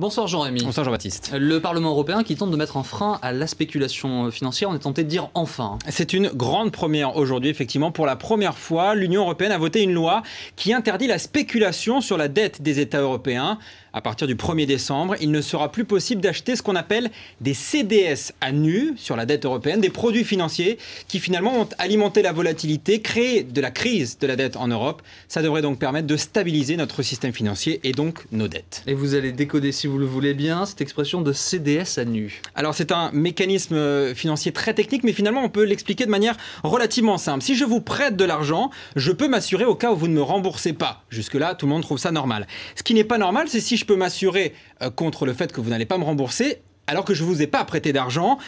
Bonsoir Jean-Rémy. Bonsoir Jean-Baptiste. Le Parlement européen qui tente de mettre un frein à la spéculation financière, on est tenté de dire enfin. C'est une grande première aujourd'hui, effectivement. Pour la première fois, l'Union européenne a voté une loi qui interdit la spéculation sur la dette des États européens. À partir du 1er décembre, il ne sera plus possible d'acheter ce qu'on appelle des CDS à nu sur la dette européenne, des produits financiers qui finalement ont alimenté la volatilité, créé de la crise de la dette en Europe. Ça devrait donc permettre de stabiliser notre système financier et donc nos dettes. Et vous allez décoder, si vous le voulez bien, cette expression de CDS à nu. Alors c'est un mécanisme financier très technique, mais finalement on peut l'expliquer de manière relativement simple. Si je vous prête de l'argent, je peux m'assurer au cas où vous ne me remboursez pas. Jusque-là, tout le monde trouve ça normal. Ce qui n'est pas normal, c'est si je peux m'assurer contre le fait que vous n'allez pas me rembourser alors que je ne vous ai pas prêté d'argent.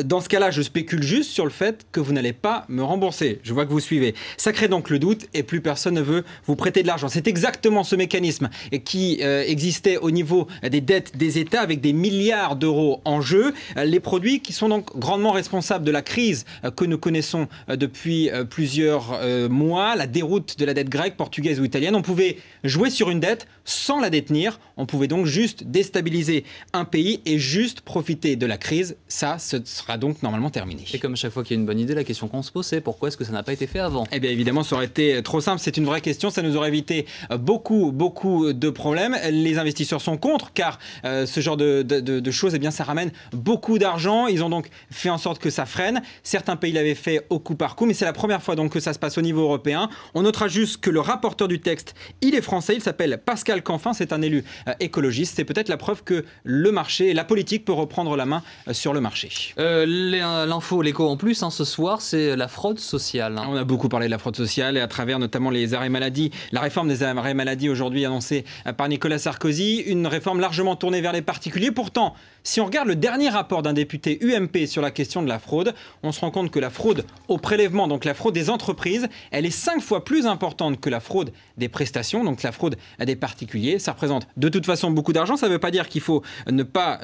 Dans ce cas-là, je spécule juste sur le fait que vous n'allez pas me rembourser. Je vois que vous suivez. Ça crée donc le doute et plus personne ne veut vous prêter de l'argent. C'est exactement ce mécanisme qui existait au niveau des dettes des États avec des milliards d'euros en jeu. Les produits qui sont donc grandement responsables de la crise que nous connaissons depuis plusieurs mois, la déroute de la dette grecque, portugaise ou italienne. On pouvait jouer sur une dette sans la détenir. On pouvait donc juste déstabiliser un pays et juste profiter de la crise. Ça, ce sera donc normalement terminé. Et comme à chaque fois qu'il y a une bonne idée, la question qu'on se pose, c'est pourquoi est-ce que ça n'a pas été fait avant? Eh bien évidemment, ça aurait été trop simple. C'est une vraie question. Ça nous aurait évité beaucoup de problèmes. Les investisseurs sont contre car ce genre de choses, eh bien, ça ramène beaucoup d'argent. Ils ont donc fait en sorte que ça freine. Certains pays l'avaient fait au coup par coup, mais c'est la première fois donc que ça se passe au niveau européen. On notera juste que le rapporteur du texte, il est français. Il s'appelle Pascal Canfin. C'est un élu écologiste. C'est peut-être la preuve que le marché et la politique peuvent reprendre la main sur le marché. L'info, l'écho en plus, ce soir, c'est la fraude sociale. On a beaucoup parlé de la fraude sociale et à travers notamment les arrêts maladie. La réforme des arrêts maladie aujourd'hui annoncée par Nicolas Sarkozy, une réforme largement tournée vers les particuliers. Pourtant, si on regarde le dernier rapport d'un député UMP sur la question de la fraude, on se rend compte que la fraude au prélèvement, donc la fraude des entreprises, elle est 5 fois plus importante que la fraude des prestations, donc la fraude à des particuliers. Ça représente de toute façon beaucoup d'argent. Ça ne veut pas dire qu'il faut ne pas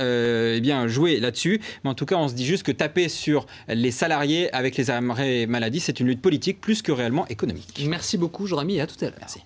jouer là-dessus, mais en tout cas, on se dit juste que taper sur les salariés avec les arrêts maladie, c'est une lutte politique plus que réellement économique. Merci beaucoup, Jean-Rémy, et à tout à l'heure. Merci.